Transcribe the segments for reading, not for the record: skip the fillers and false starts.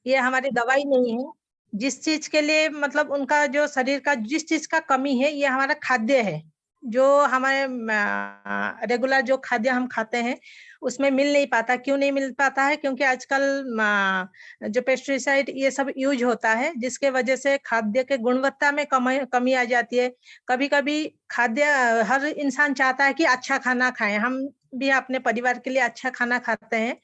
ये हमारी दवाई नहीं है। जिस चीज के लिए मतलब उनका जो शरीर का जिस चीज का कमी है, ये हमारा खाद्य है। जो हमारे रेगुलर जो खाद्य हम खाते हैं, उसमें मिल नहीं पाता। क्यों नहीं मिल पाता है? क्योंकि आजकल जो पेस्टिसाइड ये सब यूज होता है, जिसके वजह से खाद्य के गुणवत्ता में कमी आ जाती है। कभी-कभी खाद्य हर इंसान चाहता है कि अच्छा खाना खाएं। हम भी अपने परिवार के लिए अच्छा खाना खाते हैं,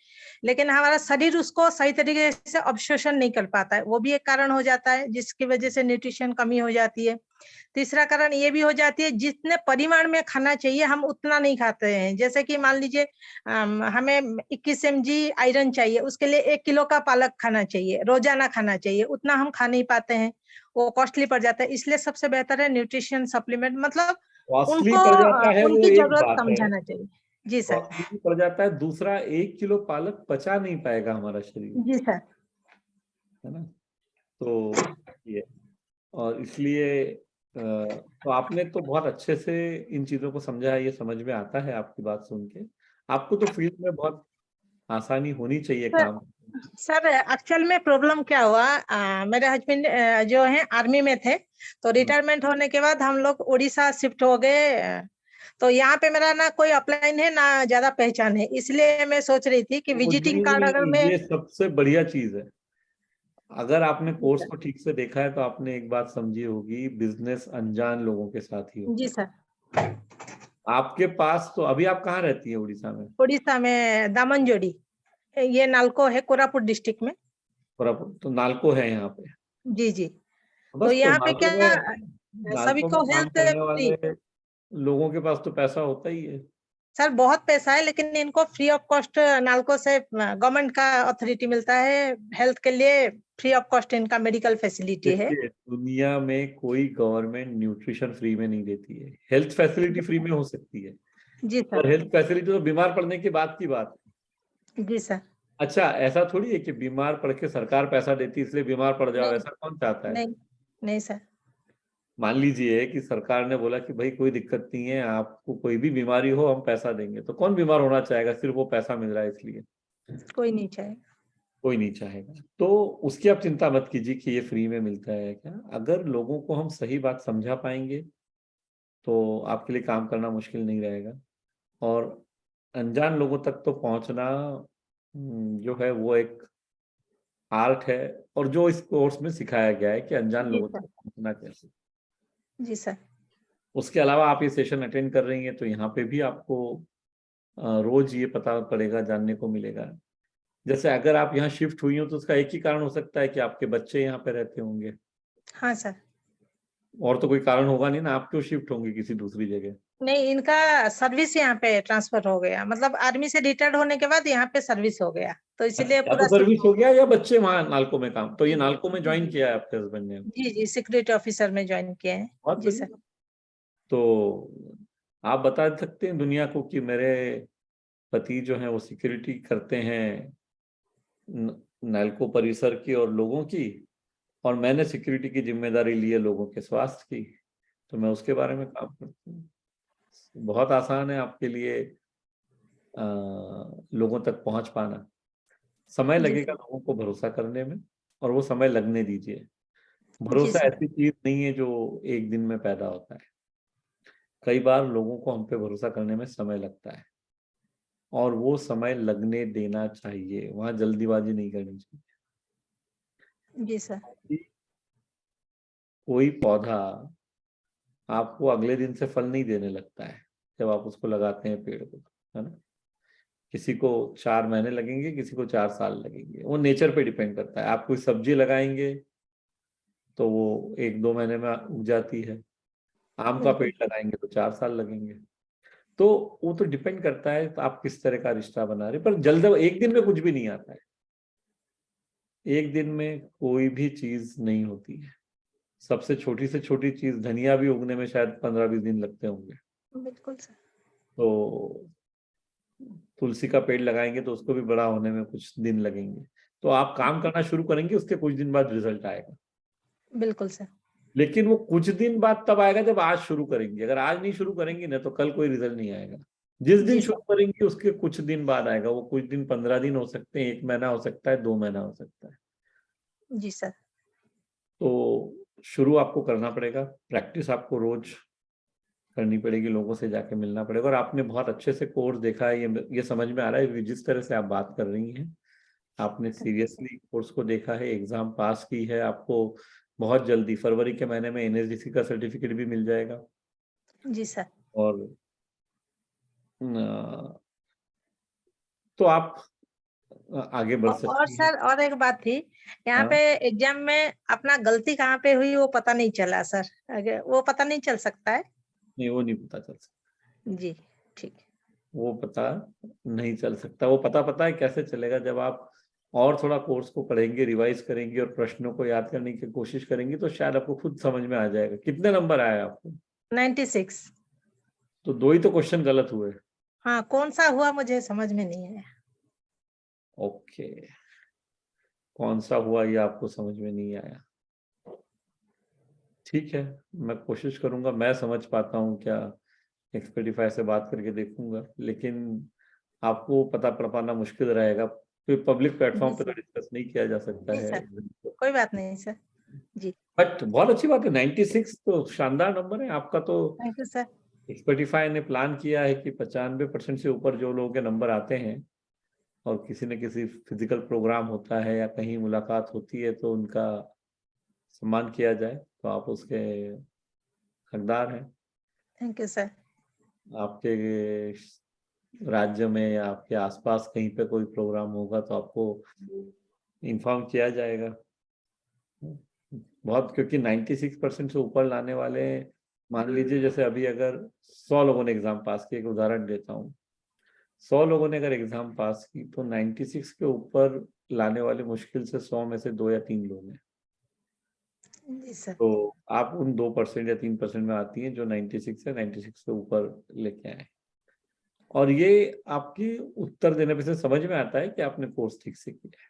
लेकिन हमारा शरीर उसको सही तरीके से अब्जॉर्प्शन नहीं कर पाता है। वो भी एक कारण हो जाता है, जिसकी वजह से न्यूट्रिशन कमी हो जाती है। तीसरा कारण ये भी हो जाती है, जितने परिमाण में खाना चाहिए हम उतना नहीं खाते हैं। जैसे कि मान लीजिए हमें 21 mg आयरन चाहिए, उसके लिए 1 किलो का पालक खाना चाहिए, रोजाना खाना चाहिए, उतना हम खा नहीं पाते हैं, वो कॉस्टली पड़ जाता है। इसलिए सबसे बेहतर है न्यूट्रिशन सप्लीमेंट, मतलब कॉस्टली उनको पड़ जाता है वो उनकी एक जरूरत बात है, समझाना चाहिए। जी सर। कॉस्टली भी पड़ जाता है, दूसरा 1 किलो पालक पचा नहीं पाएगा हमारा शरीर, जी सर। है ना। तो ये, और इसलिए तो आपने तो बहुत अच्छे से इन चीजों को समझा है, ये समझ में आता है आपकी बात सुन के। आपको तो फील्ड में बहुत आसानी होनी चाहिए सर काम। सर एक्चुअल में प्रॉब्लम क्या हुआ, मेरे हस्बैंड जो हैं आर्मी में थे, तो रिटायरमेंट होने के बाद हम लोग उड़ीसा शिफ्ट हो गए। तो यहाँ पे मेरा ना कोई अपलाइन है, ना ज्यादा पहचान है, इसलिए मैं सोच रही थी कि तो विजिटिंग कार्ड अगर नहीं, मैं। ये सबसे बढ़िया चीज है। अगर आपने कोर्स को ठीक से देखा है तो आपने एक बात समझी होगी, बिजनेस अनजान लोगों के साथ ही होता जी है। सर। आपके पास तो, अभी आप कहाँ रहती है उड़ीसा में? उड़ीसा में दामनजोड़ी, ये नालको है, कोरापुट डिस्ट्रिक्ट में। कोरापुट तो नालको है यहाँ पे। जी जी। तो बस तो यहाँ पे नालको क्या, में, सभी नालको में को काम हेल्थ करने फ्री। वाले लोगों के पास तो पैसा होता ही है। सर बहुत पैसा है, लेकिन इनको फ्री ऑफ कॉस्ट नालको से गवर्नमेंट का अथॉरिटी मिलता है हेल्थ के लिए। फ्री ऑफ कॉस्ट इनका मेडिकल फैसिलिटी है। देखिए, दुनिया में कोई गवर्नमेंट न्यूट्रिशन फ्री में नहीं देती है। हेल्थ फैसिलिटी फ्री में हो सकती है, जी सर। और हेल्थ फैसिलिटी तो बीमार पड़ने के बाद की बात है। जी सर। अच्छा, ऐसा थोड़ी है कि बीमार पड़ के सरकार पैसा देती है इसलिए बीमार पड़ जाओ, नहीं ऐसा कौन चाहता है? नहीं। नहीं सर। मान लीजिए कि सरकार ने बोला कि भाई कोई दिक्कत नहीं है, आपको कोई भी बीमारी हो हम पैसा देंगे, तो कौन बीमार होना चाहेगा सिर्फ वो पैसा मिल रहा है इसलिए? कोई नहीं चाहे। कोई नहीं चाहेगा। तो उसकी आप चिंता मत कीजिए कि ये फ्री में मिलता है क्या। अगर लोगों को हम सही बात समझा पाएंगे तो आपके लिए काम करना मुश्किल नहीं रहेगा। और अनजान लोगों तक तो पहुंचना जो है वो एक आर्ट है, और जो इस कोर्स में सिखाया गया है कि अनजान जी लोगों सर। तक पहुंचना कैसे। जी सर। उसके अलावा आप ये सेशन अटेंड कर रही हैं तो यहाँ पे भी आपको रोज ये पता पड़ेगा, जानने को मिलेगा। जैसे अगर आप यहाँ शिफ्ट हुई हो तो उसका एक ही कारण हो सकता है कि आपके बच्चे यहाँ पे रहते होंगे, हाँ सर। और तो कोई कारण होगा नहीं ना, आप क्यों शिफ्ट होंगे किसी दूसरी जगह? नहीं, इनका सर्विस यहाँ पे ट्रांसफर हो गया, मतलब आर्मी से रिटायर्ड होने के बाद यहाँ पे सर्विस हो गया, तो इसीलिए या तो पूरा शिफ्ट सर्विस हो हो गया या बच्चे वहाँ नालको में काम, तो ये गया। नालको में ज्वाइन किया है आपके हस्बैंड ने? जी जी, सिक्योरिटी ऑफिसर में ज्वाइन किए हैं। बहुत जी सर। बढ़िया। तो आप बता सकते हैं दुनिया को कि मेरे पति जो हैं वो सिक्योरिटी करते हैं नालको परिसर की और लोगों की, और मैंने सिक्योरिटी की जिम्मेदारी ली है लोगों के स्वास्थ्य की, तो मैं उसके बारे में काम करती हूँ। बहुत आसान है आपके लिए लोगों तक पहुंच पाना। समय जी लगेगा सर। लोगों को भरोसा करने में, और वो समय लगने दीजिए। जी भरोसा सर। ऐसी चीज नहीं है जो एक दिन में पैदा होता है। कई बार लोगों को हम पे भरोसा करने में समय लगता है, और वो समय लगने देना चाहिए, वहां जल्दीबाजी नहीं करनी जी सर। चाहिए। कोई पौधा आपको अगले दिन से फल नहीं देने लगता है जब आप उसको लगाते हैं पेड़ को, है ना। किसी को 4 महीने लगेंगे, किसी को 4 साल लगेंगे, वो नेचर पे डिपेंड करता है। आप कोई सब्जी लगाएंगे तो वो 1-2 महीने में उग जाती है, आम का पेड़ बिल्कुल। लगाएंगे तो 4 साल लगेंगे। तो वो तो डिपेंड करता है तो आप किस तरह का रिश्ता बना रहे हैं। पर जल्द एक दिन में कुछ भी नहीं आता है, एक दिन में कोई भी चीज नहीं होती है। सबसे छोटी से छोटी चीज धनिया भी उगने में शायद 15-20 दिन लगते होंगे। बिल्कुल सर। तो तुलसी का पेड़ लगाएंगे तो उसको भी बड़ा होने में कुछ दिन लगेंगे। तो आप काम करना शुरू करेंगे, उसके कुछ दिन बाद रिजल्ट आएगा। बिल्कुल सर। लेकिन वो कुछ दिन बाद तब आएगा जब आज शुरू करेंगे। अगर आज नहीं शुरू करेंगे ना तो कल कोई रिजल्ट नहीं आएगा। जिस दिन जी शुरू सर। करेंगे उसके कुछ दिन बाद आएगा। वो कुछ दिन 15 दिन हो सकते हैं, 1 महीना हो सकता है, 2 महीना हो सकता है। जी सर। तो शुरू आपको करना पड़ेगा, प्रैक्टिस आपको रोज करनी पड़ेगी, लोगों से जाके मिलना पड़ेगा। और आपने बहुत अच्छे से कोर्स देखा है, ये समझ में आ रहा है कि जिस तरह से आप बात कर रही हैं, आपने सीरियसली कोर्स को देखा है, एग्जाम पास की है। आपको बहुत जल्दी फरवरी के महीने में एनएसडीसी का सर्टिफिकेट भी मिल जाएगा। जी सर। और तो आप आगे बढ़ और सकती हैं। सर और एक बात थी, यहाँ पे हाँ, एग्जाम में अपना गलती कहाँ पे हुई वो पता नहीं चला सर, वो पता नहीं चल सकता है? नहीं वो नहीं पता चल सकता, जी, ठीक है। वो पता नहीं चल सकता। वो पता है कैसे चलेगा, जब आप और थोड़ा कोर्स को पढ़ेंगे, रिवाइज करेंगे और प्रश्नों को याद करने की कोशिश करेंगी, तो शायद आपको खुद समझ में आ जाएगा। कितने नंबर आए आपको? 96। तो 2 ही तो क्वेश्चन गलत हुए। हाँ, कौन-सा हुआ मुझे समझ में नहीं आया। ओके, कौन सा हुआ ये आपको समझ में नहीं आया? ठीक है, मैं कोशिश करूंगा, मैं समझ पाता हूँ क्या, एक्सपर्टिफाई से बात करके देखूंगा, लेकिन आपको पता पड़ पाना मुश्किल रहेगा। फिर पब्लिक प्लेटफॉर्म जी पे तो सर। डिस्कस नहीं किया जा सकता जी है। सर, कोई बात नहीं सर। जी, बट बहुत अच्छी बात है, 96 तो शानदार नंबर है आपका। तो थैंक यू सर। एक्सपर्टिफाई ने प्लान किया है कि 95% से ऊपर जो लोगों के नंबर आते हैं और किसी न किसी फिजिकल प्रोग्राम होता है या कहीं मुलाकात होती है तो उनका सम्मान किया जाए, तो आप उसके हकदार हैं। Thank you sir. आपके राज्य में या आपके आसपास कहीं पे कोई प्रोग्राम होगा तो आपको इन्फॉर्म किया जाएगा। बहुत, क्योंकि 96% से ऊपर लाने वाले, मान लीजिए जैसे अभी अगर 100 लोगों ने एग्जाम पास किया, एक उदाहरण देता हूँ, 100 लोगों ने अगर एग्जाम पास की तो 96 के ऊपर लाने वाले मुश्किल से 100 में से 2 या 3 लोग हैं। जी सर। तो आप उन 2% या 3% में आती हैं जो 96 से 96 से ऊपर लेके आए। और ये आपकी उत्तर देने पे से समझ में आता है कि आपने कोर्स ठीक से किया है।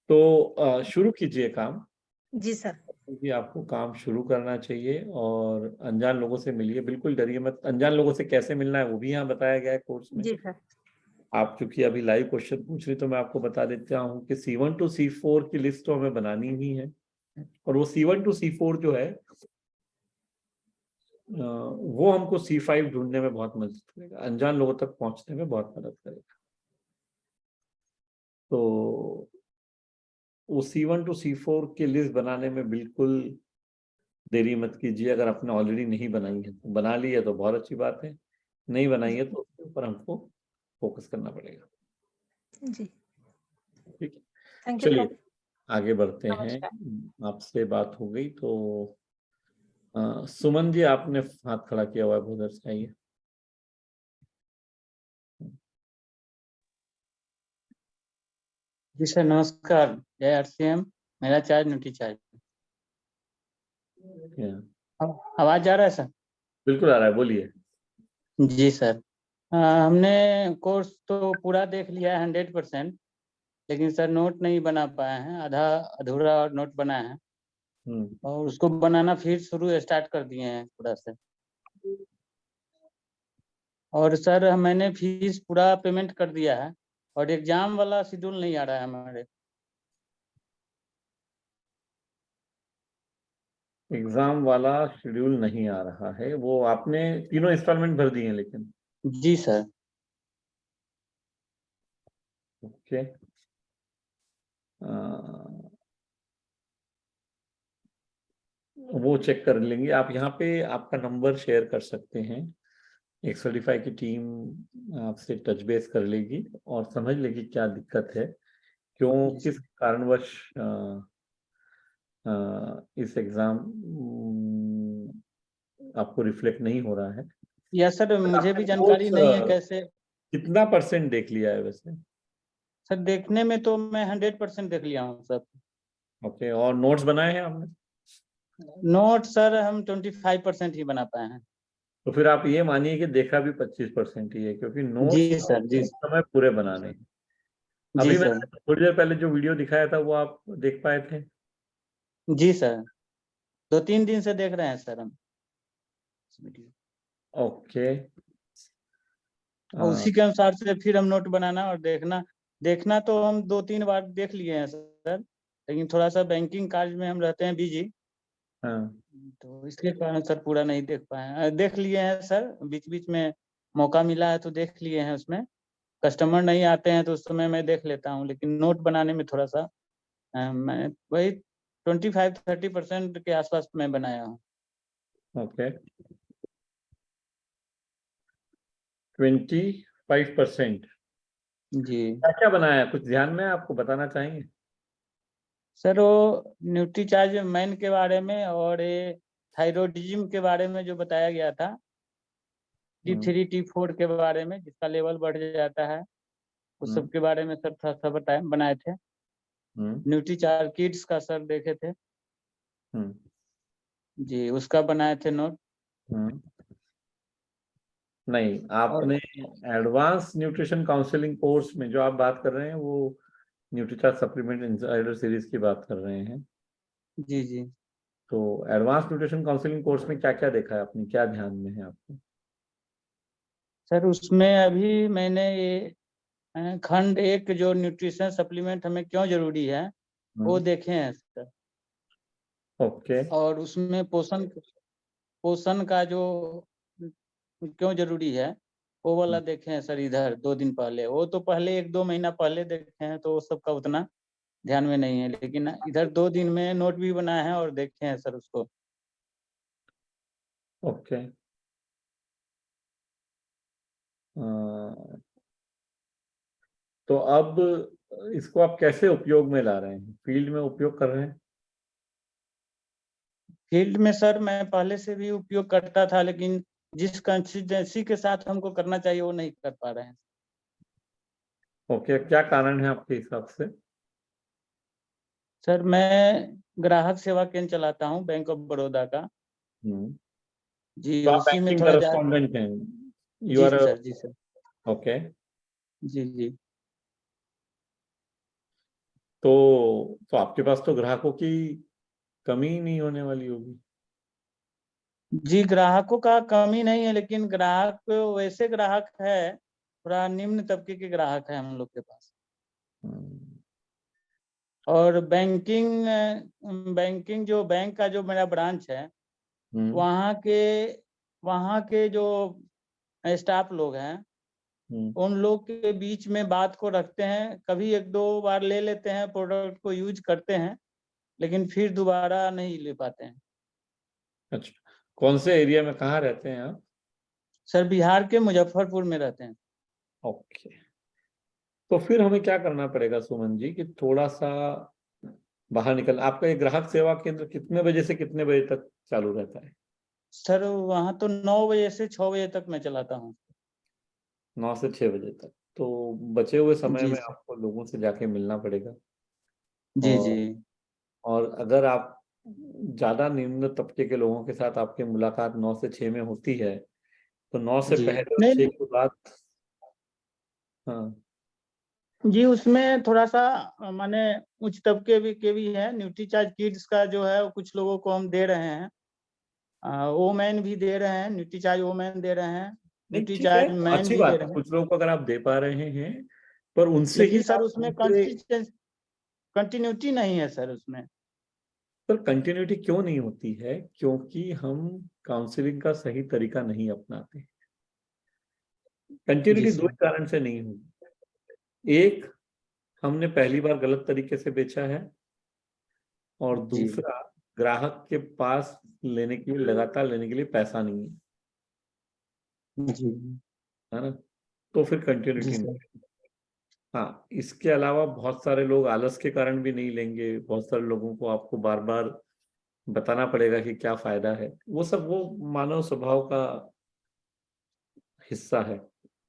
तो शुरू कीजिए काम, जी सर। क्योंकि आपको काम शुरू करना चाहिए। और अनजान लोगों से मिलिए, बिल्कुल डरिए मत। अनजान लोगों से कैसे मिलना है वो भी यहाँ बताया गया है कोर्स में। जी सर। आप चूंकि अभी लाइव क्वेश्चन पूछ रही तो मैं आपको बता देता हूँ कि C1 to C4 की लिस्ट तो हमें बनानी ही है। और वो C1 to C4 जो है वो हमको C5 ढूंढने में बहुत मदद करेगा, अनजान लोगों तक पहुंचने में बहुत मदद करेगा। तो वो C1 to C4 की लिस्ट बनाने में बिल्कुल देरी मत कीजिए। अगर आपने ऑलरेडी नहीं बनाई है तो बना ली है तो बहुत अच्छी बात है, नहीं बनाई है तो उसके ऊपर हमको फोकस करना पड़ेगा। जी, ठीक है, थैंक यू सर। चलिए आगे बढ़ते हैं। नमस्कार। आपसे बात हो गई तो सुमन जी, आपने हाथ खड़ा किया हुआ है, बहुत अच्छा। आइए। जी सर, नमस्कार। जय आरसीएम। मेरा चार्ज न्यूट्री चार्ज। आवाज आ रहा है सर? बिल्कुल आ रहा है, बोलिए। जी सर। हमने कोर्स तो पूरा देख लिया है 100%, लेकिन सर नोट नहीं बना पाए हैं, आधा अधूरा और नोट बना है, और उसको बनाना फिर शुरू स्टार्ट कर दिए हैं पूरा से। और सर मैंने फीस पूरा पेमेंट कर दिया है, और एग्जाम वाला शेड्यूल नहीं आ रहा है हमारे। एग्जाम वाला शेड्यूल नहीं आ रहा है, वो आपने तीनों इंस्टॉलमेंट भर दिए हैं लेकिन। जी सर। ओके, वो चेक कर लेंगे। आप यहाँ पे आपका नंबर शेयर कर सकते हैं, एक्सपर्टिफाई की टीम आपसे टच बेस कर लेगी और समझ लेगी क्या दिक्कत है, क्यों, जी किस सर। कारणवश इस एग्जाम आपको रिफ्लेक्ट नहीं हो रहा है। या सर मुझे आपने भी जानकारी नहीं है कैसे। कितना परसेंट देख लिया है वैसे? सर देखने में तो मैं 100% देख लिया हूँ सर। ओके, और नोट्स बनाए हैं आपने? नोट सर हम 25% ही बना पाए हैं। तो फिर आप ये मानिए कि देखा भी 25% ही है, क्योंकि जी नोट्स सर। जी इस समय पूरे बनाने हैं। जी अभी सर। मैंने थोड़ी देर पहले जो वीडियो दिखाया था वो आप देख पाए थे? जी सर, 2-3 दिन से देख रहे हैं सर हम वीडियो, ओके, और उसी के अनुसार से फिर हम नोट बनाना और देखना देखना तो हम 2-3 बार देख लिए हैं सर, लेकिन थोड़ा सा बैंकिंग कार्य में हम रहते हैं बिजी, हाँ तो इसके कारण सर पूरा नहीं देख पाए हैं। देख लिए हैं सर, बीच बीच में मौका मिला है तो देख लिए हैं। उसमें कस्टमर नहीं आते हैं तो उस समय मैं देख लेता हूँ, लेकिन नोट बनाने में थोड़ा सा मैं वही 25-30% के आसपास मैं बनाया हूँ। ओके 25%। जी क्या क्या बनाया, कुछ ध्यान में है आपको, बताना चाहेंगे? सर, वो न्यूट्रीचार्ज मैन के बारे में और ये थायरोडिज्म के बारे में जो बताया गया था, T3 T4 के बारे में जिसका लेवल बढ़ जाता है, उस सब के बारे में सर थोड़ा सा बनाए थे। न्यूट्रीचार्ज किड्स का सर देखे थे जी, उसका बनाए थे नोट। नहीं, आपने एडवांस न्यूट्रिशन काउंसलिंग कोर्स में जो आप बात कर रहे हैं वो न्यूट्रीचार्ज सप्लीमेंट इनसाइडर सीरीज की बात कर रहे हैं। जी जी तो एडवांस न्यूट्रिशन काउंसलिंग कोर्स में क्या क्या देखा है आपने, क्या ध्यान में है आपको? सर, उसमें अभी मैंने ये खंड 1 जो न्यूट्रिशन सप्लीमेंट हमें क्यों जरूरी है वो देखे हैं सर। ओके और उसमें पोषण पोषण का जो क्यों जरूरी है वो वाला देखे हैं सर। इधर 2 दिन पहले, वो तो पहले 1-2 महीना पहले देखे हैं तो वो सबका उतना ध्यान में नहीं है, लेकिन इधर 2 दिन में नोट भी बनाए हैं और देखे हैं सर उसको। ओके तो अब इसको आप कैसे उपयोग में ला रहे हैं, फील्ड में उपयोग कर रहे हैं? फील्ड में सर मैं पहले से भी उपयोग करता था, लेकिन जिस कंसिस्टेंसी के साथ हमको करना चाहिए वो नहीं कर पा रहे हैं। ओके क्या कारण है आपके हिसाब से? सर, मैं ग्राहक सेवा केंद्र चलाता हूँ बैंक ऑफ बड़ौदा का। जी, तो आप उसी में बैंकिंग थोड़ा ज्यादा। करेस्पॉन्डेंट हैं? यू जी आर सर, जी सर, ओके। जी जी तो आपके पास तो ग्राहकों की कमी ही नहीं होने वाली होगी। जी, ग्राहकों का कमी नहीं है, लेकिन ग्राहक वैसे ग्राहक है, थोड़ा निम्न तबके के ग्राहक है हम लोग के पास। और बैंकिंग जो बैंक का जो मेरा ब्रांच है, वहाँ के जो स्टाफ लोग हैं उन लोग के बीच में बात को रखते हैं। कभी 1-2 बार ले लेते हैं, प्रोडक्ट को यूज करते हैं, लेकिन फिर दोबारा नहीं ले पाते हैं। अच्छा, कौन से एरिया में, कहाँ रहते हैं आप? सर, बिहार के मुजफ्फरपुर में रहते हैं। ओके, तो फिर हमें क्या करना पड़ेगा सुमन जी कि थोड़ा सा बाहर निकल। आपका ये ग्राहक सेवा केंद्र कितने बजे से कितने बजे तक चालू रहता है? सर, वहाँ तो 9 बजे से 6 बजे तक मैं चलाता हूँ। 9 से 6 बजे तक। तो बचे हुए समय जी में सर, आपको लोगों से जाके मिलना पड़ेगा। जी जी और और अगर आप ज्यादा निम्न तबके के लोगों के साथ आपकी मुलाकात 9 से 6 में होती है तो 9 से जी पहले और 6 नहीं के बाद। हाँ जी, उसमें थोड़ा सा माने उच्च तबके के भी है। न्यूट्रीचार्ज किड्स का जो है वो कुछ लोगों को हम दे रहे हैं, वोमेन भी दे रहे हैं, न्यूट्रीचार्ज वोमेन दे रहे हैं, नहीं ठीक है, न्यूट्रीचार्ज मैन अच्छी भी दे बात है, रहे हैं। कुछ लोगों को अगर आप दे पा रहे हैं पर उनसे ही लेकिन सर आप उसमें दूसरे। कंटिन्यूटी नहीं है सर उसमें। पर कंटिन्यूटी क्यों नहीं होती है? क्योंकि हम काउंसलिंग का सही तरीका नहीं अपनाते। जी कंटिन्यूटी दो सर, ही कारण से नहीं होगी। एक, हमने पहली बार गलत तरीके से बेचा है, और जी दूसरा, ग्राहक के पास लेने के लिए, लगातार लेने के लिए पैसा नहीं है, जी है ना? तो फिर जी कंटिन्यूटी सर, नहीं। हाँ, इसके अलावा बहुत सारे लोग आलस के कारण भी नहीं लेंगे। बहुत सारे लोगों को आपको बार बार बताना पड़ेगा कि क्या फायदा है। वो सब वो मानव स्वभाव का हिस्सा है।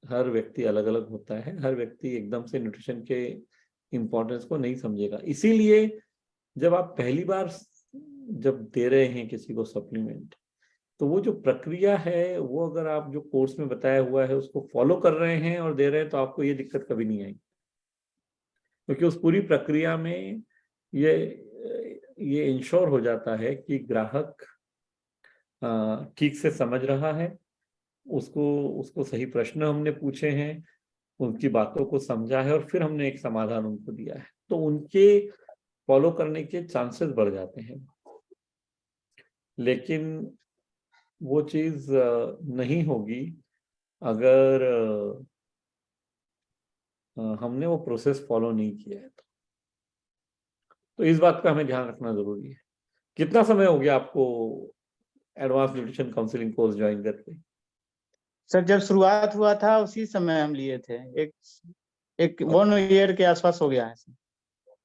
हर व्यक्ति अलग अलग होता है, हर व्यक्ति एकदम से न्यूट्रिशन के इम्पोर्टेंस को नहीं समझेगा। इसीलिए जब आप पहली बार जब दे रहे हैं किसी को सप्लीमेंट, तो वो जो प्रक्रिया है वो अगर आप जो कोर्स में बताया हुआ है उसको फॉलो कर रहे हैं और दे रहे हैं तो आपको ये दिक्कत कभी नहीं आएगी। क्योंकि उस पूरी प्रक्रिया में ये ये इंश्योर हो जाता है कि ग्राहक ठीक से समझ रहा है, उसको उसको सही प्रश्न हमने पूछे हैं, उनकी बातों को समझा है और फिर हमने एक समाधान उनको दिया है, तो उनके फॉलो करने के चांसेस बढ़ जाते हैं। लेकिन वो चीज नहीं होगी अगर हमने वो प्रोसेस फॉलो नहीं किया है। तो इस बात का हमें ध्यान रखना जरूरी है। कितना समय हो गया आपको advance nutrition counselling course join करके? सर जब शुरुआत हुआ था उसी समय हम लिए थे, एक 1 ईयर के आसपास हो गया है सर।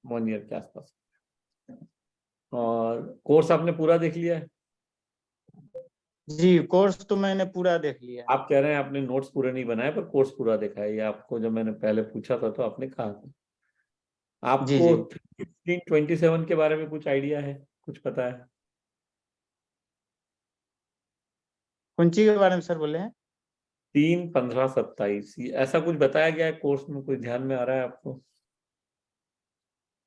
1 ईयर के आसपास। और कोर्स आपने पूरा देख लिया है? जी कोर्स तो मैंने पूरा देख लिया। आप कह रहे हैं आपने नोट्स पूरे नहीं बनाए पर कोर्स पूरा देखा है, ये आपको जब मैंने पहले पूछा था तो आपने कहा था। जी आपको जी 1527 के बारे में कुछ आइडिया है, कुछ पता है? कौन सी के बारे में सर बोले हैं? 3, 15, 27 ऐसा कुछ बताया गया है कोर्स में, कोई ध्यान में आ रहा है आपको?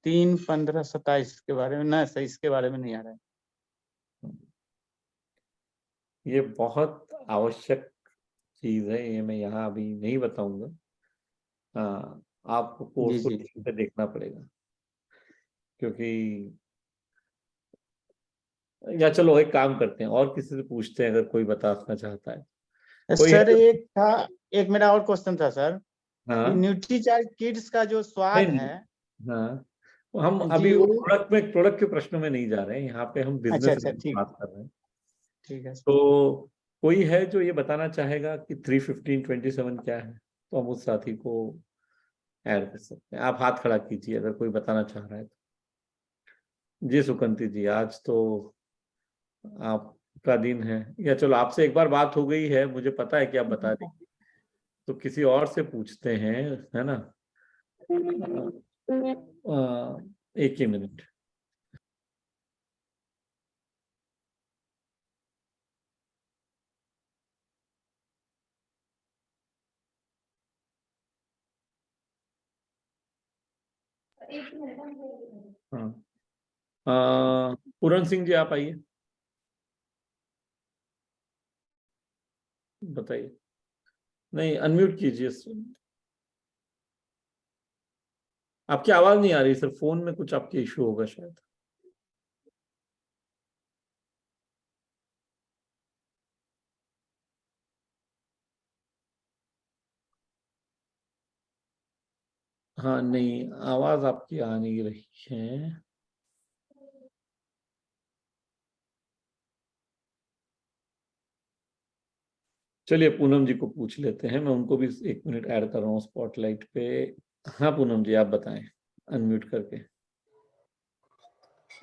3, 15, 27 के बारे में ना सर, इसके बारे में नहीं आ रहा है। ये बहुत आवश्यक चीज है, ये मैं यहाँ अभी नहीं बताऊंगा। हाँ, आपको कोर्स जी को जी ठीक से देखना पड़ेगा, क्योंकि या चलो एक काम करते हैं और किसी से पूछते हैं अगर कोई बताना चाहता है। कोई सर है? एक मेरा और क्वेश्चन था सर, हाँ, कि न्यूट्रीचार्ज किड्स का जो स्वाद नहीं, है। हाँ, हम जी अभी वो वो प्रोडक्ट के प्रश्नों में नहीं जा रहे हैं, यहाँ पे हम अच्छा बिजनेस अच्छा ठीक, बात कर रहे हैं। ठीक है। तो कोई है जो ये बताना चाहेगा कि 31527 क्या है, तो हम उस साथी को ऐड कर सकते हैं। आप हाथ खड़ा कीजिए अगर कोई बताना चाह रहा है तो। जी सुकंती जी, आज तो आपका दिन है, या चलो आपसे एक बार बात हो गई है, मुझे पता है कि आप बता देंगे, तो किसी और से पूछते हैं, है ना? एक ही मिनट। हाँ, पूरन सिंह जी आप आइए, बताइए। नहीं, अनम्यूट कीजिए। आपकी आवाज नहीं आ रही सर, फोन में कुछ आपके इशू होगा शायद। हाँ, नहीं, आवाज आपकी आ नहीं रही है। चलिए पूनम जी को पूछ लेते हैं, मैं उनको भी 1 मिनट ऐड कर रहा हूँ स्पॉटलाइट पे। हाँ पूनम जी, आप बताएं अनम्यूट करके।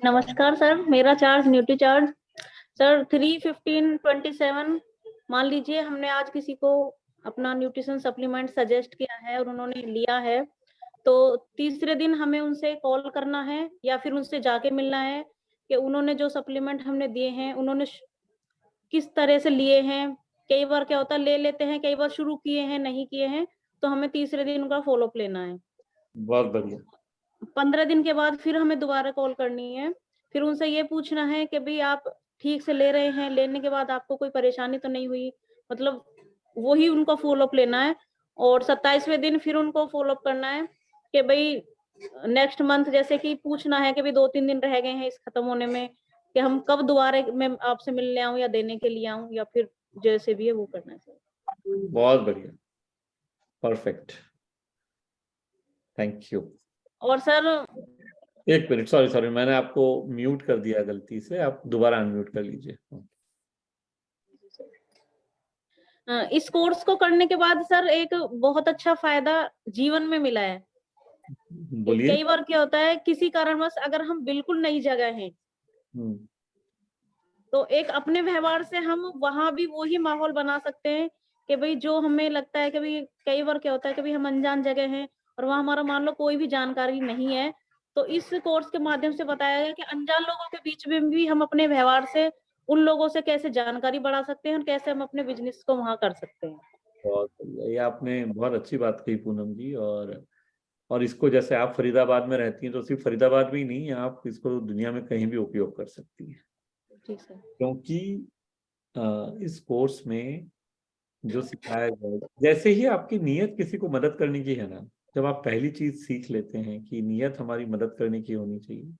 नमस्कार सर, मेरा चार्ज न्यूट्री चार्ज सर 31527। मान लीजिए हमने आज किसी को अपना न्यूट्रिशन सप्लीमेंट सजेस्ट किया है और उन्होंने लिया है, तो तीसरे दिन हमें उनसे कॉल करना है या फिर उनसे जाके मिलना है कि उन्होंने जो सप्लीमेंट हमने दिए हैं उन्होंने किस तरह से लिए हैं। कई बार क्या होता है, ले लेते हैं, कई बार शुरू किए हैं नहीं किए हैं, तो हमें तीसरे दिन उनका फॉलोअप लेना है। बहुत बढ़िया। 15 दिन के बाद फिर हमें दोबारा कॉल करनी है, फिर उनसे ये पूछना है कि भाई आप ठीक से ले रहे हैं, लेने के बाद आपको कोई परेशानी तो नहीं हुई, मतलब वही उनको फॉलोअप लेना है। और 27वें दिन फिर उनको फॉलोअप करना है कि भाई नेक्स्ट मंथ, जैसे कि पूछना है कि भाई 2-3 दिन रह गए हैं इस खत्म होने में, कि हम कब दोबारा मैं आपसे मिलने आऊं या देने के लिए आऊं, या फिर जैसे भी है वो करना है सर। बहुत बढ़िया, परफेक्ट, थैंक यू। और सर 1 मिनट, सॉरी, मैंने आपको म्यूट कर दिया गलती से, आप दोबारा अनम्यूट कर लीजिए। इस कोर्स को करने के बाद सर एक बहुत अच्छा फायदा जीवन में मिला है। बोलिए। कई बार क्या होता है, किसी कारणवश अगर हम बिल्कुल नई जगह हैं, तो एक अपने व्यवहार से हम वहां भी वही माहौल बना सकते हैं कि भाई जो हमें लगता है कि भाई, कई बार क्या होता है कि भाई हम अनजान जगह हैं और वहां हमारा मान लो कोई भी जानकारी नहीं है, तो इस कोर्स के माध्यम से बताया गया कि अनजान लोगों के बीच में भी हम अपने व्यवहार से उन लोगों से कैसे जानकारी बढ़ा सकते हैं और कैसे हम अपने बिजनेस को वहां कर सकते हैं। बहुत बढ़िया, ये आपने बहुत अच्छी बात कही पूनम जी। और इसको, जैसे आप फरीदाबाद में रहती हैं, तो सिर्फ फरीदाबाद में ही नहीं, आप इसको दुनिया में कहीं भी उपयोग कर सकती हैं। जी सर। क्योंकि इस कोर्स में जो सिखाया जाए। जैसे ही आपकी नीयत किसी को मदद करने की है ना, जब आप पहली चीज सीख लेते हैं कि नीयत हमारी मदद करने की होनी चाहिए,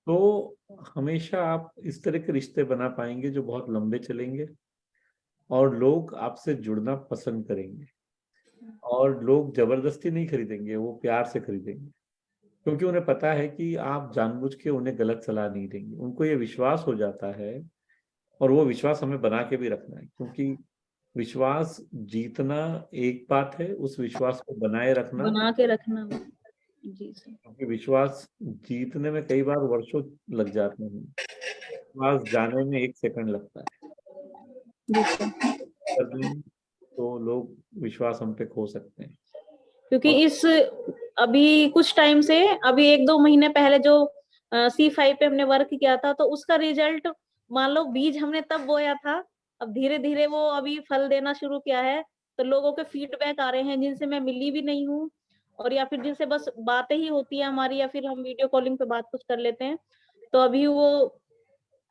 तो हमेशा आप इस तरह के रिश्ते बना पाएंगे जो बहुत लंबे चलेंगे, और लोग आपसे जुड़ना पसंद करेंगे, और लोग जबरदस्ती नहीं खरीदेंगे, वो प्यार से खरीदेंगे, क्योंकि उन्हें पता है कि आप जानबूझ के उन्हें गलत सलाह नहीं देंगे। उनको ये विश्वास हो जाता है, और वो विश्वास हमें बना के भी रखना है, क्योंकि विश्वास जीतना एक बात है, उस विश्वास को बनाए रखना, बना के रखना। जी सर। क्योंकि विश्वास जीतने में कई बार वर्षों लग जाते हैं, विश्वास जाने में 1 सेकंड लगता है। जी सर। तो लोग विश्वास हम पे खो सकते हैं। क्योंकि इस अभी कुछ टाइम से, अभी 1-2 महीने पहले जो C5 पे हमने वर्क किया था, तो उसका रिजल्ट, मान लो बीज हमने तब बोया था, अब धीरे धीरे वो अभी फल देना शुरू किया है। तो लोगों के फीडबैक आ रहे हैं जिनसे मैं मिली भी नहीं हूँ, और या फिर जिनसे बस बातें ही होती है हमारी, या फिर हम वीडियो कॉलिंग पे बात कुछ कर लेते हैं। तो अभी वो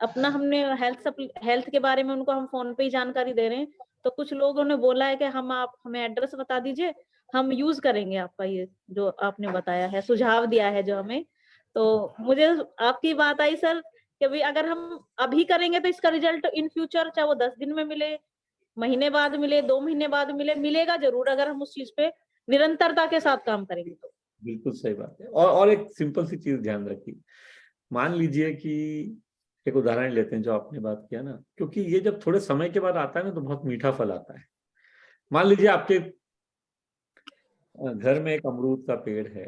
अपना, हमने हेल्थ के बारे में उनको हम फोन पे ही जानकारी दे रहे हैं। तो कुछ लोगों ने बोला है कि आप हमें एड्रेस बता दीजिए, हम यूज करेंगे आपका ये जो आपने बताया है, सुझाव दिया है जो हमें। तो मुझे आपकी बात आई सर कि भाई अगर हम अभी करेंगे तो इसका रिजल्ट इन फ्यूचर, चाहे वो 10 दिन में मिले, महीने बाद मिले, 2 महीने बाद मिले, मिलेगा जरूर, अगर हम उस चीज पे निरंतरता के साथ काम करेंगे तो। बिल्कुल सही बात है। और एक सिंपल सी चीज ध्यान रखिए, मान लीजिए कि एक उदाहरण लेते हैं जो आपने बात किया ना, क्योंकि ये जब थोड़े समय के बाद आता है ना, तो बहुत मीठा फल आता है। मान लीजिए आपके घर में एक अमरूद का पेड़ है,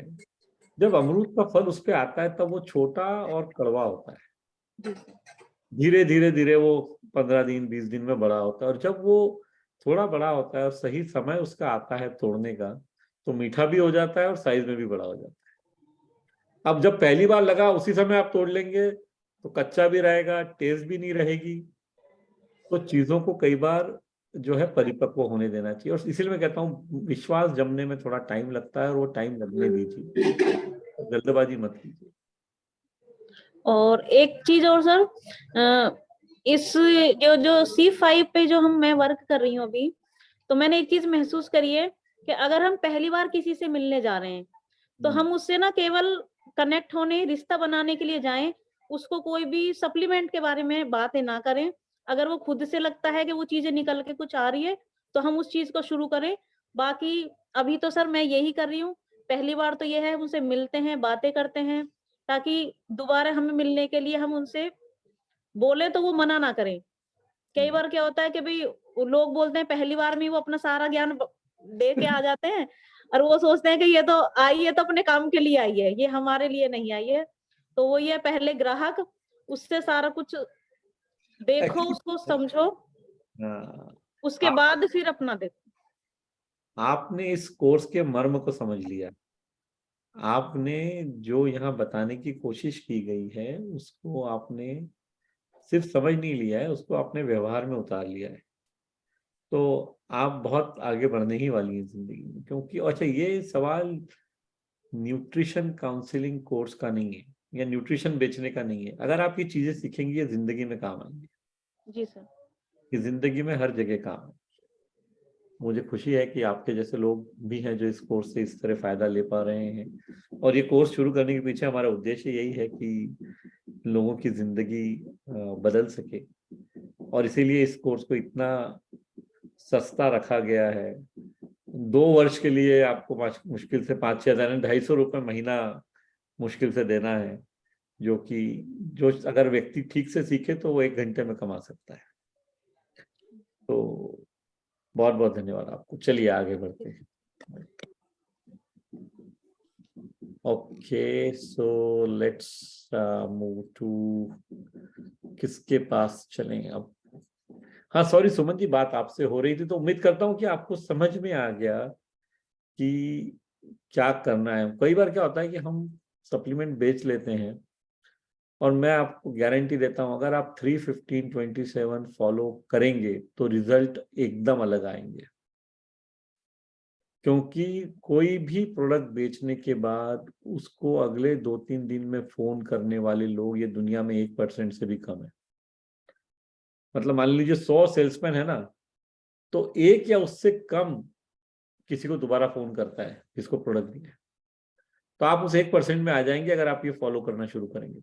जब अमरूद का फल उस पे आता है तब वो छोटा और कड़वा होता है। धीरे धीरे धीरे वो 15 दिन 20 दिन में बड़ा होता है, और जब वो थोड़ा बड़ा होता है और सही समय उसका आता है तोड़ने का, तो मीठा भी हो जाता है और साइज में भी बड़ा हो जाता है। अब जब पहली बार लगा उसी समय आप तोड़ लेंगे तो कच्चा भी रहेगा, टेस्ट भी नहीं रहेगी। तो चीजों को कई बार जो है परिपक्व होने देना चाहिए, और इसलिए मैं कहता हूँ विश्वास जमने में थोड़ा टाइम लगता है, और वो टाइम लगने दीजिए, जल्दबाजी मत कीजिए। और एक चीज और सर, इस जो C5 पे जो मैं वर्क कर रही हूँ अभी, तो मैंने एक चीज महसूस करी है कि अगर हम पहली बार किसी से मिलने जा रहे हैं, तो हम उससे ना केवल कनेक्ट होने, रिश्ता बनाने के लिए जाएं, उसको कोई भी सप्लीमेंट के बारे में बातें ना करें। अगर वो खुद से लगता है कि वो चीजें निकल के कुछ आ रही है, तो हम उस चीज को शुरू करें। बाकी अभी तो सर मैं यही कर रही हूँ, पहली बार तो ये है, उनसे मिलते हैं, बातें करते हैं, ताकि दोबारा हमें मिलने के लिए हम उनसे बोले तो वो मना ना करें। कई बार क्या होता है कि भाई लोग बोलते हैं पहली बार में वो अपना सारा ज्ञान दे के आ जाते हैं, और वो सोचते हैं कि ये तो आई है तो अपने काम के लिए आई है, ये हमारे लिए नहीं आई है। तो वो ये पहले ग्राहक, उससे सारा कुछ देखो, उसको समझो, उसके बाद फिर अपना देखो। आपने इस कोर्स के मर्म को समझ लिया। आपने जो यहाँ बताने की कोशिश की गई है उसको आपने सिर्फ समझ नहीं लिया है, उसको आपने व्यवहार में उतार लिया है। तो आप बहुत आगे बढ़ने ही वाली हैं जिंदगी में, क्योंकि अच्छा ये सवाल न्यूट्रिशन काउंसलिंग कोर्स का नहीं है, या न्यूट्रिशन बेचने का नहीं है। अगर आप ये चीजें सीखेंगी ये जिंदगी में काम आएंगे। जी सर। ये जिंदगी में हर जगह काम है। मुझे खुशी है कि आपके जैसे लोग भी हैं जो इस कोर्स से इस तरह फायदा ले पा रहे हैं, और ये कोर्स शुरू करने के पीछे हमारा उद्देश्य यही है कि लोगों की जिंदगी बदल सके, और इसीलिए इस कोर्स को इतना सस्ता रखा गया है। 2 वर्ष के लिए आपको मुश्किल से 5-6 हजार, 250 रुपये महीना मुश्किल से देना है, जो अगर व्यक्ति ठीक से सीखे तो वो 1 घंटे में कमा सकता है। तो बहुत बहुत धन्यवाद आपको। चलिए आगे बढ़ते हैं। Okay, so let's move to, किसके पास चलें अब? हाँ सॉरी सुमन जी, बात आपसे हो रही थी, तो उम्मीद करता हूँ कि आपको समझ में आ गया कि क्या करना है। कई बार क्या होता है कि हम सप्लीमेंट बेच लेते हैं, और मैं आपको गारंटी देता हूं अगर आप 3-15-27 फॉलो करेंगे तो रिजल्ट एकदम अलग आएंगे। क्योंकि कोई भी प्रोडक्ट बेचने के बाद उसको अगले 2-3 दिन में फोन करने वाले लोग ये दुनिया में 1% से भी कम है। मतलब मान लीजिए 100 सेल्समैन है ना, तो एक या उससे कम किसी को दोबारा फोन करता है जिसको प्रोडक्ट दिया है। तो आप उस 1% में आ जाएंगे अगर आप ये फॉलो करना शुरू करेंगे।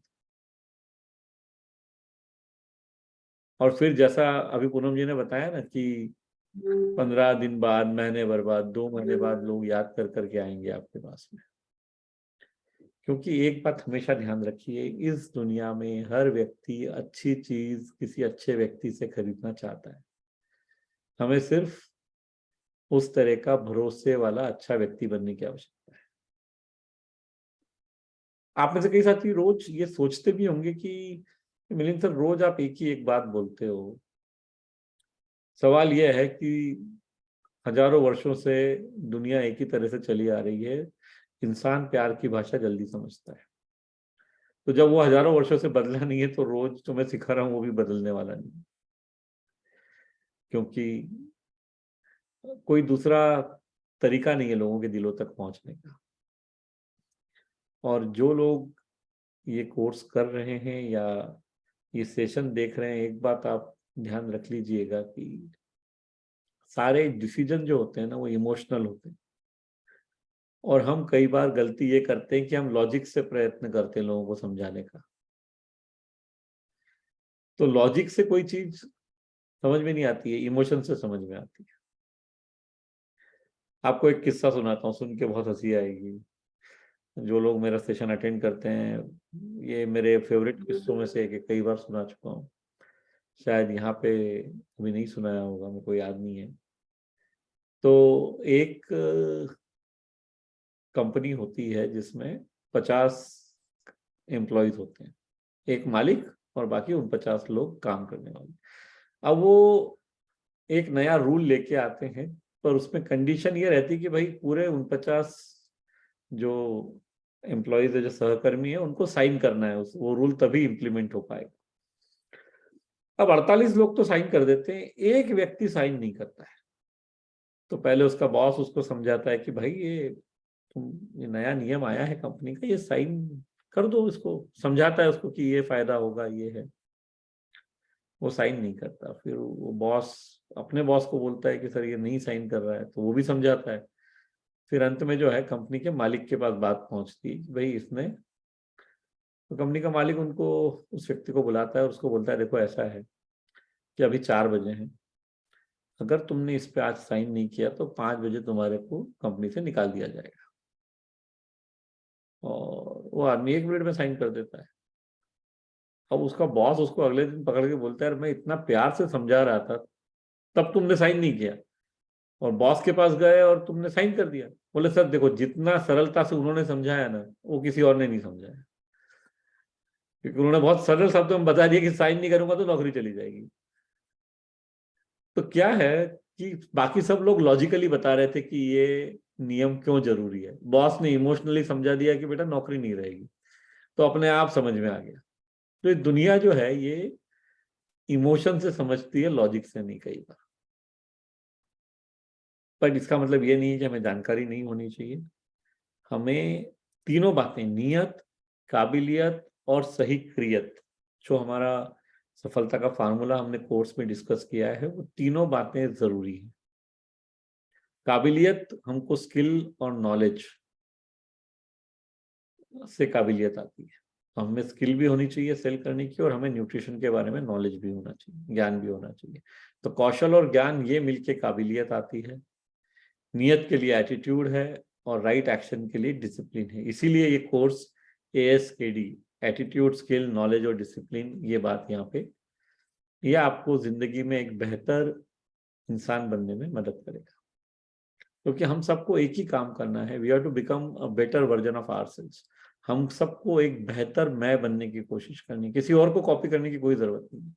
और फिर जैसा अभी पूनम जी ने बताया ना कि 15 दिन बाद, महीने भर बाद, 2 महीने बाद लोग याद कर करके आएंगे आपके पास में। क्योंकि एक बात हमेशा ध्यान रखिए, इस दुनिया में हर व्यक्ति अच्छी चीज किसी अच्छे व्यक्ति से खरीदना चाहता है। हमें सिर्फ उस तरह का भरोसे वाला अच्छा व्यक्ति बनने की आवश्यकता है। आप में से कई साथी रोज ये सोचते भी होंगे कि मिलिंद सर, रोज आप एक बात बोलते हो। सवाल यह है कि हजारों वर्षों से दुनिया एक ही तरह से चली आ रही है, इंसान प्यार की भाषा जल्दी समझता है। तो जब वो हजारों वर्षों से बदला नहीं है, तो रोज जो मैं सिखा रहा हूं वो भी बदलने वाला नहीं है। क्योंकि कोई दूसरा तरीका नहीं है लोगों के दिलों तक पहुंचने का। और जो लोग ये कोर्स कर रहे हैं या ये सेशन देख रहे हैं, एक बात आप ध्यान रख लीजिएगा कि सारे डिसीजन जो होते हैं ना, वो इमोशनल होते हैं। और हम कई बार गलती ये करते हैं कि हम लॉजिक से प्रयत्न करते हैं लोगों को समझाने का। तो लॉजिक से कोई चीज समझ में नहीं आती है, इमोशन से समझ में आती है। आपको एक किस्सा सुनाता हूँ, सुन के बहुत हंसी आएगी। जो लोग मेरा सेशन अटेंड करते हैं, ये मेरे फेवरेट किस्सों में से एक, कई बार सुना चुका हूँ। शायद यहाँ पे अभी नहीं सुनाया होगा, मेरे को याद नहीं है। तो एक कंपनी होती है जिसमें 50 एम्प्लॉयज होते हैं, एक मालिक और बाकी उन 50 लोग काम करने वाले। अब वो एक नया रूल लेके आते हैं, पर उसमें कंडीशन ये रहती है कि भाई पूरे उन 50 जो एम्प्लॉयज है, जो सहकर्मी है, उनको साइन करना है वो रूल, तभी इंप्लीमेंट हो पाएगा। अब 48 लोग तो साइन कर देते हैं, एक व्यक्ति साइन नहीं करता है। तो पहले उसका बॉस उसको समझाता है कि भाई ये नया नियम आया है कंपनी का, ये साइन कर दो। इसको समझाता है उसको कि ये फायदा होगा, ये है। वो साइन नहीं करता। फिर वो बॉस अपने बॉस को बोलता है कि सर ये नहीं साइन कर रहा है, तो वो भी समझाता है। फिर अंत में जो है कंपनी के मालिक के पास बात पहुंचती है कि भाई इसने, तो कंपनी का मालिक उनको, उस व्यक्ति को बुलाता है और उसको बोलता है देखो ऐसा है कि अभी 4 बजे हैं, अगर तुमने इस पे आज साइन नहीं किया तो 5 बजे तुम्हारे को कंपनी से निकाल दिया जाएगा। और वो आदमी 1 मिनट में साइन कर देता है। अब उसका बॉस उसको अगले दिन पकड़ के बोलता है, मैं इतना प्यार से समझा रहा था, तब तुमने साइन नहीं किया, और बॉस के पास गए और तुमने साइन कर दिया। बोले सर देखो, जितना सरलता से उन्होंने समझाया ना, वो किसी और ने नहीं समझाया। क्योंकि उन्होंने बहुत सरल शब्दों में बता दिया कि साइन नहीं करूंगा तो नौकरी चली जाएगी। तो क्या है कि बाकी सब लोग लॉजिकली बता रहे थे कि ये नियम क्यों जरूरी है, बॉस ने इमोशनली समझा दिया कि बेटा नौकरी नहीं रहेगी, तो अपने आप समझ में आ गया। तो ये दुनिया जो है ये इमोशन से समझती है, लॉजिक से नहीं कई बार। पर इसका मतलब ये नहीं है कि हमें जानकारी नहीं होनी चाहिए। हमें तीनों बातें, नियत, काबिलियत और सही क्रियत, जो हमारा सफलता का फार्मूला हमने कोर्स में डिस्कस किया है, वो तीनों बातें जरूरी हैं। काबिलियत हमको स्किल और नॉलेज से काबिलियत आती है। तो हमें स्किल भी होनी चाहिए सेल करने की, और हमें न्यूट्रिशन के बारे में नॉलेज भी होना चाहिए, ज्ञान भी होना चाहिए। तो कौशल और ज्ञान ये मिलके काबिलियत आती है। नियत के लिए एटीट्यूड है, और राइट एक्शन के लिए डिसिप्लिन है। इसीलिए ये course ASKD, attitude, skill, knowledge और डिसिप्लिन, ये बात यहाँ पे, ये आपको जिंदगी में एक बेहतर इंसान बनने में मदद करेगा। क्योंकि हम सबको एक ही काम करना है, we are to become a better version of ourselves. हम सबको एक बेहतर मैं बनने की कोशिश करनी है, किसी और को कॉपी करने की कोई जरूरत नहीं।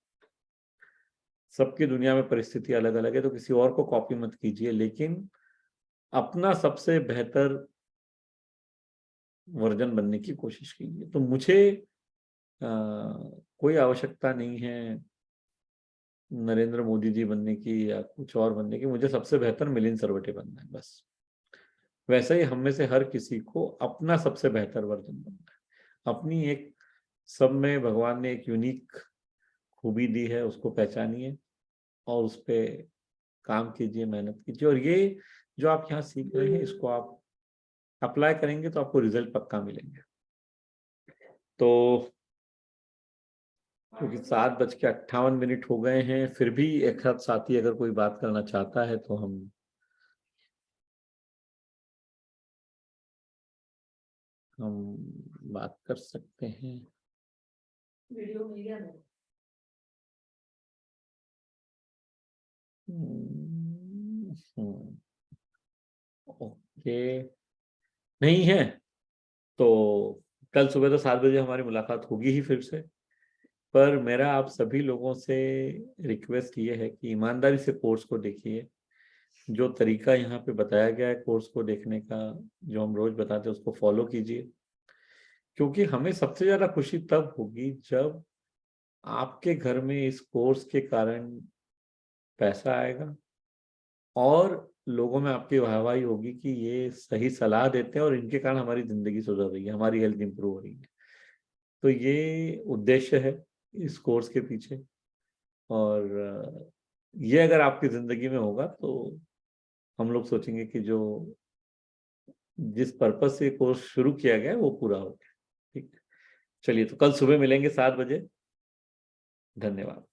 सबकी दुनिया में परिस्थिति अलग अलग है, तो किसी और को कॉपी मत कीजिए, लेकिन अपना सबसे बेहतर वर्जन बनने की कोशिश कीजिए। तो मुझे कोई आवश्यकता नहीं है नरेंद्र मोदी जी बनने की या कुछ और बनने की, मुझे सबसे बेहतर मिलिंद सरवटे बनना है बस। वैसे ही हम में से हर किसी को अपना सबसे बेहतर वर्जन बनना है। अपनी एक, सब में भगवान ने एक यूनिक खूबी दी है, उसको पहचानिए और उस पर काम कीजिए, मेहनत कीजिए, और ये जो आप यहाँ सीख रहे हैं इसको आप अप्लाई करेंगे तो आपको रिजल्ट पक्का मिलेंगे। तो क्योंकि 7:58 हो गए हैं, फिर भी एक साथ साथी अगर कोई बात करना चाहता है तो हम बात कर सकते हैं। वीडियो मिल गया ओके, नहीं है तो कल सुबह तो 7 बजे हमारी मुलाकात होगी ही फिर से। पर मेरा आप सभी लोगों से रिक्वेस्ट ये है कि ईमानदारी से कोर्स को देखिए। जो तरीका यहाँ पे बताया गया है कोर्स को देखने का, जो हम रोज बताते हैं, उसको फॉलो कीजिए, क्योंकि हमें सबसे ज्यादा खुशी तब होगी जब आपके घर में इस कोर्स के कारण पैसा आएगा और लोगों में आपकी वाहवाही होगी कि ये सही सलाह देते हैं और इनके कारण हमारी जिंदगी सुधर रही है, हमारी हेल्थ इंप्रूव हो रही है। तो ये उद्देश्य है इस कोर्स के पीछे, और ये अगर आपकी जिंदगी में होगा तो हम लोग सोचेंगे कि जो जिस पर्पज से कोर्स शुरू किया गया है वो पूरा हो गया। ठीक, चलिए, तो कल सुबह मिलेंगे 7 बजे। धन्यवाद।